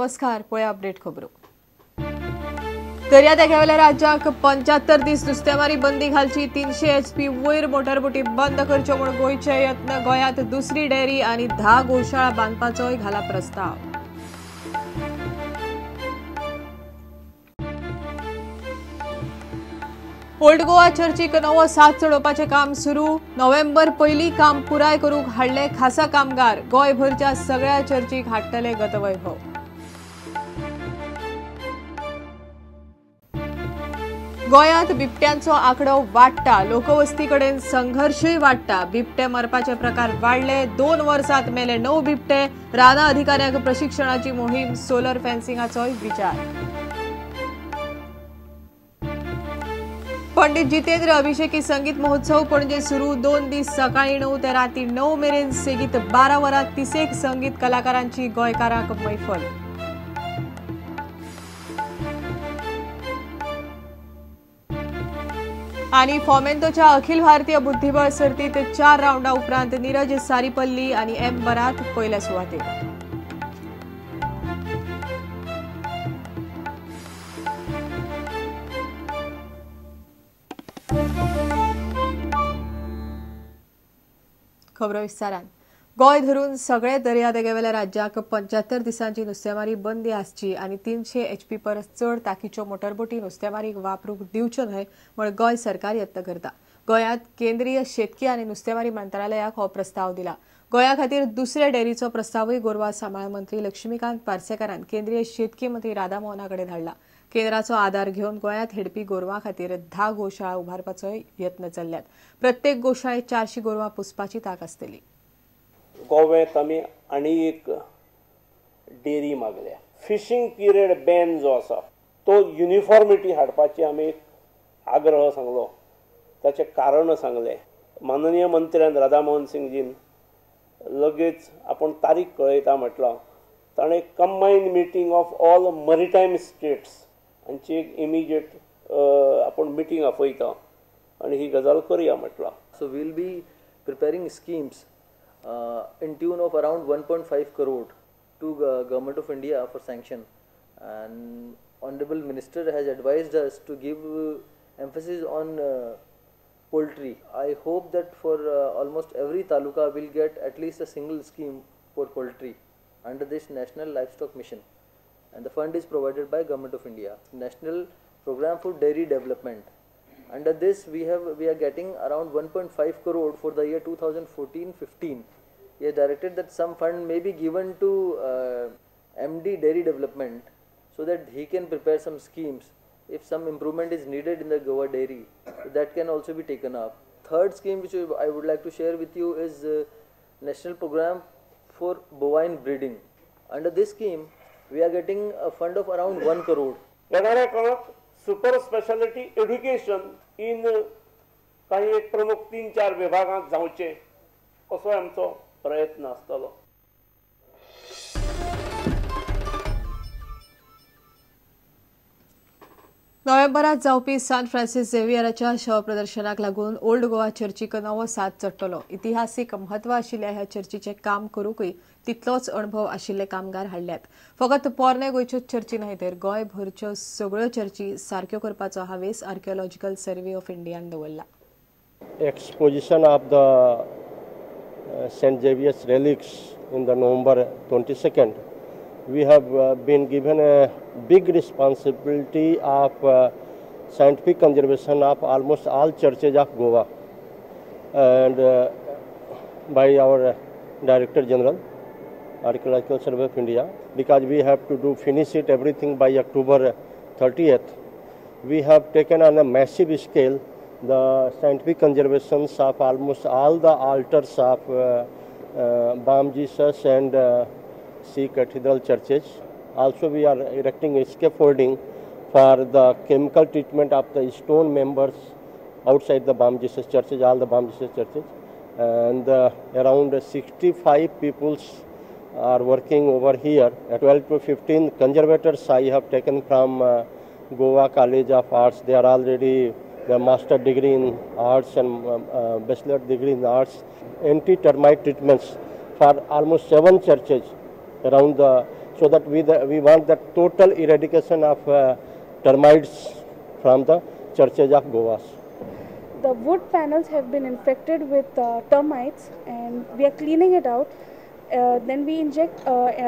नमस्कार, पळया अपडेट खबरो। दर्यादेगावेल्या राज्याक 75 दीस नुस्तेमारी बंदी घालची 300 HP वयर मोटरबोटी बंद करच्यो म्हूण गोंयचे यत्न। गोंयांत दुसरी डेअरी आणि 10 गोशाळा बांदपाचोय घाला प्रस्ताव। ओल्ड गोवा चर्चीक नवो साथ चडोवपाचें काम सुरू। नोव्हेंबर पयलीं काम पुराय करूंक हाडले खासा कामगार। गोंयभरच्या सगळ्या चर्चीक हाडटले गतवैभव। गोंयांत बिबट्यांचो आंकडो वाडटा, लोकवस्ती कडेन संघर्शय वाडटा। बिबटे मरपाचे प्रकार वाडले, 2 वर्सांत मेले 9 बिबटे। राना अधिकाऱ्यांक प्रशिक्षणाची मोहीम, सोलर फेन्सिंगाचोय विचार। पंडित जितेंद्र अभिषेकी संगीत महोत्सव पणजे सुरू। 2 दीस सकाळी 9 ते राती 9 मेरेन सेगीत 12 वरां 30 संगीत कलाकारांची गोंयकारांक मैफल। आणि फॉमेंतोच्या अखिल भारतीय बुद्धिबळ सर्तीत 4 राउंडा उपरांत नीरज सारीपल्ली आणि एम बरात पयल्या सुवातेर। खबरो विस्तारान। गोंय धरून सगळे दर्यादेगावेल्या राज्याक 75 दिसांची नुस्तेमारी बंदी आसची आणि 300 HP परस चड तांकीच्यो मोटरबोटी नुस्तेमारीक वापरूंक दिवच्यो न्हय म्हूण गोंय सरकार यत्न करता। गोंयांत केंद्रीय शेतकी आनी नुस्तेमारी मंत्रालयाक हो प्रस्ताव दिला। गोंया खातीर दुसरे डेअरीचो प्रस्तावय गोरवा सांबाळ मंत्री लक्ष्मीकांत पार्सेकारान केंद्रीय शेतकी मंत्री राधामोहना कडेन धाडला। केंद्राचो आदार घेवन गोंयांत हेडपी गोरवां खातीर 10 गोशाळा उभारपाचोय यत्न चल्ल्यात। प्रत्येक गोशाळेत 400 गोरवां पुसपाची तांक आसतली। गोव्यात आमी आनी एक डेअरी मागल्या। फिशिंग पिरियड बॅन जो आसा तो युनिफॉर्मिटी हाडपाची आमी आग्रह सांगलो, ताचे कारण सांगले। माननीय मंत्र्यान राधामोहन सिंगजीन लगेच आपण तारीख कळयता म्हटलं। ताणें कंबायन्ड मिटींग ऑफ ऑल मरीटायम स्टेट्स हांची एक इमिजिएट आपण मिटींग आपयता आणि ही गजाल करूया म्हटलं। So we'll be preparing schemes in tune of around 1.5 crore to Government of India for sanction, and Honorable Minister has advised us to give emphasis on poultry. I hope that for almost every taluka will get at least a single scheme for poultry under this National Livestock Mission, and the fund is provided by Government of India, National Program for Dairy Development. Under this we are getting around 1.5 crore for the year 2014-15. We have directed that some fund may be given to MD Dairy Development so that he can prepare some schemes. If some improvement is needed in the Goa dairy, that can also be taken up. Third scheme which I would like to share with you is National Program for Bovine Breeding. Under this scheme we are getting a fund of around 1 crore. येणाऱ्या काळात super speciality education in काही एक प्रमुख 3-4 विभागांत जावचे असो आमचो प्रयत्न आसतलो। नोव्हेंबरात जावपी सान फ्रांसिस झेवियराच्या शवप्रदर्शनाक लागून ओल्ड गोवा चर्चीक नवो साथ चडटलो। इतिहासीक म्हत्व आशिल्ल्या ह्या चर्चीचे काम करूंकय तितलोच अणभव आशिल्ले कामगार हाडल्यात। फकत पोरने गोंयच्योच चर्ची न्हय तर गोंयभरच्यो सगळ्यो चर्ची सारक्यो करपाचो हावेस आर्किओलॉजिकल सर्वे ऑफ इंडियान दवरला। Exposition of the St. Xavier's relics in the November 22nd. We have been given a big responsibility of scientific conservation of almost all churches of Goa, and by our Director General, Archaeological Survey of India, because we have to finish it everything by October 30th. We have taken on a massive scale the scientific conservations of almost all the altars of Bam Jesus and C Cathedral churches. Also we are erecting a scaffolding for the chemical treatment of the stone members outside the Bam Jesus churches, all the Bam Jesus churches. And around 65 people are working over here. 12 to 15 conservators I have taken from Goa College of Arts. They are already the master degree in arts and bachelor degree in arts. Anti-termite treatments for almost 7 churches around the so that we want the total eradication of termites from the churches of Goa. The wood panels have been infected with termites, and we are cleaning it out. Then we inject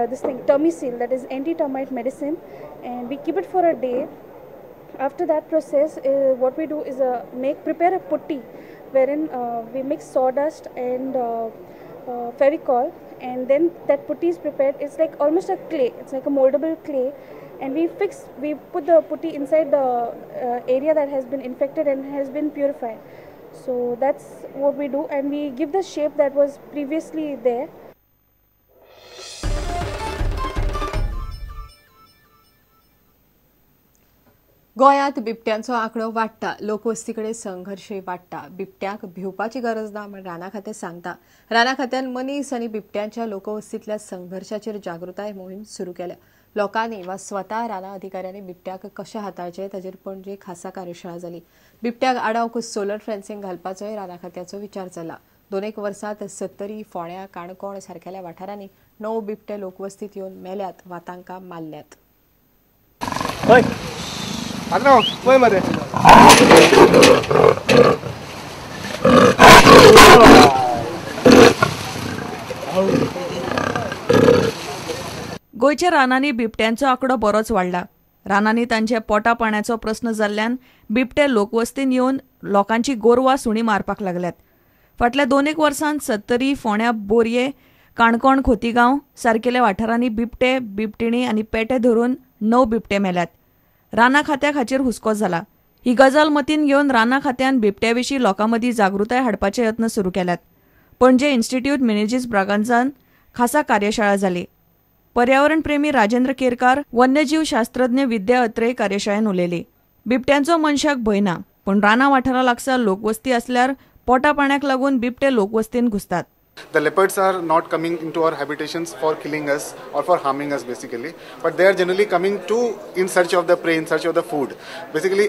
this thing, Termisil, that is anti-termite medicine, and we keep it for a day. After that process, what we do is prepare a putty, wherein we mix sawdust and Fevicol, and then that putty is prepared. It's like almost a clay. It's like a moldable clay, and we put the putty inside the area that has been infected and has been purified. So that's what we do, and we give the shape that was previously there. गोंयांत बिबट्यांचो आंकडो वाडटा, लोकवस्तीकडे संघर्शय वाडटा. बिबट्याक भिवपाची गरज ना म्हण राना खातें सांगता. राना खात्यान मनीस आनी बिबट्यांच्या लोकवस्तींतल्या संघर्शाचेर जागृताय मोहीम सुरू केल्या. लोकांनी वा स्वता राना अधिकाऱ्यांनी बिबट्याक कशें हाताळचें ताचेर पणजे खासा कार्यशाळा जाली. बिबट्याक आडावंक सोलर फेन्सिंग घालपाचोय राना खात्याचो विचार चल्ला. 2 वर्सांत सत्तरी, फोंड्या, काणकोण सारकेल्या वाठारांनी 9 बिबटे लोकवस्तीत येवन मेल्यात वा तांकां मारल्यात. गोंयच्या रानांनी बिबट्यांचो आंकडो बरोच वाडला. रानांनी तांचे पोटा पाण्याचो प्रस्न जाल्ल्यान बिबटे लोकवस्तीन येवन लोकांची गोरवां सुणी मारपाक लागल्यात. फाटल्या 2 वर्सांत सत्तरी, फोंड्या, बोरये, काणकोण, खोतीगांव सारकेल्या वाठारांनी बिबटे, बिबटिणी आनी पेटे धरून 9 बिबटे मेल्यात. राना खात्याक हाचेर हुस्को जाला. ही गजाल मतीन घेवन राना खात्यान बिबट्याविशीं लोकांमदीं जागृताय हाडपाचे यत्न सुरू केल्यात. पणजे इन्स्टिट्यूट मिनेजीस ब्रागांजान खासा कार्यशाळा जाली. पर्यावरण प्रेमी राजेंद्र केरकार, वन्यजीव शास्त्रज्ञ विद्या अत्रे कार्यशाळेन उलयली. बिबट्यांचो मनशाक भंय ना, पण राना वाठारा लागसार लोकवस्ती असल्यार पोटा पाण्याक लागून बिबटे लोकवस्तीन घुसतात. The leopards are not coming into our habitations for killing us or for harming us basically, but they are generally coming in search of the prey, in search of the food. Basically,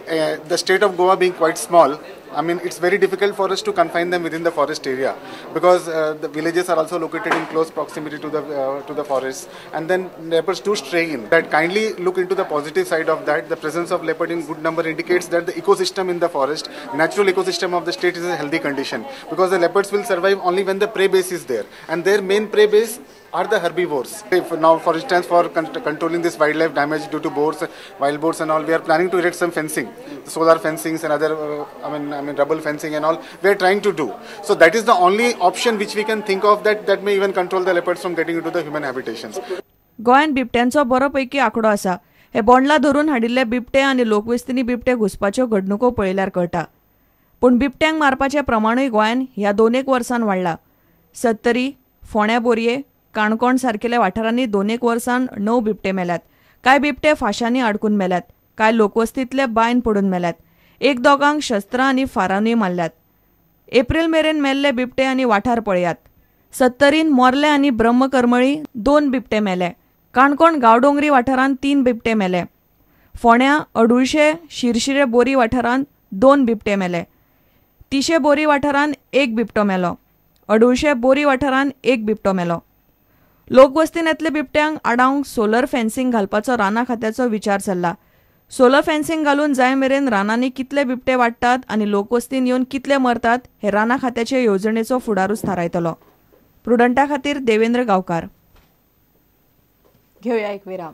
the state of Goa being quite small, I mean, it's very difficult for us to confine them within the forest area because the villages are also located in close proximity to the forests, and then leopards do stray in. That kindly look into the positive side of that. The presence of leopard in good number indicates that the ecosystem in the forest, natural ecosystem of the state, is in a healthy condition because the leopards will survive only when the prey base is there, and their main prey base are the herbivores. If now, for instance, for controlling this wildlife damage due to boars, wild boars and all, we are planning to erect some fencing, solar fencings and other, I mean rubble fencing and all. We are trying to do. So that is the only option which we can think of that may even control the leopards from getting into the human habitations. गोंयांत बिबट्यांचो बरोपैकी आंकडो आसा. हे बोंडला धरून हाडिल्ले बिबटे आनी लोकवस्तींनी बिबटे घुसपाच्यो घडणुको पळयल्यार कळटा. पूण बिबट्यांक मारपाचें प्रमाणूय गोंयांत ह्या 2 वर्सांत वाडला. सत्तरी, फोंड्या, बोरये, काणकोण सारकेल्या वाठारांनी 2 वर्सांत 9 बिबटे मेल्यात. कांय बिबटे फाशांनी अडकून मेल्यात. कांय लोकवस्तींतले बायन पडून मेल्यात. 1-2 शस्त्रां आनी फारांनी मारल्यात. एप्रिल मेरेन मेल्ले बिबटे आनी वाठार पळयात. सत्तरीन मोर्ले आनी ब्रह्मकर्मळी 2 बिबटे मेले. काणकोण गांवडोंगरी वाठारांत 3 बिबटे मेले. फोंड्या, अडुळशे, शिरशिरे बोरी वाठारांत 2 बिबटे मेले. तिशे बोरी वाठारांत 1 बिबटो मेलो. अडुळशे बोरी वाठारांत 1 बिबटो मेलो. लोकवस्तीन येतल्या बिबट्यांक आडावंक सोलर फेन्सिंग घालपाचो राना खात्याचो विचार चल्ला. सोलर फेन्सिंग घालून जाय मेरेन रानांनी कितले बिबटे वाडटात आनी लोकवस्तीन येवन कितले मरतात हे राना खात्याचे येवजणेचो फुडारूच थारायतलो. प्रुडंटा खातीर देवेंद्र गांवकार. घेऊया एक विराम.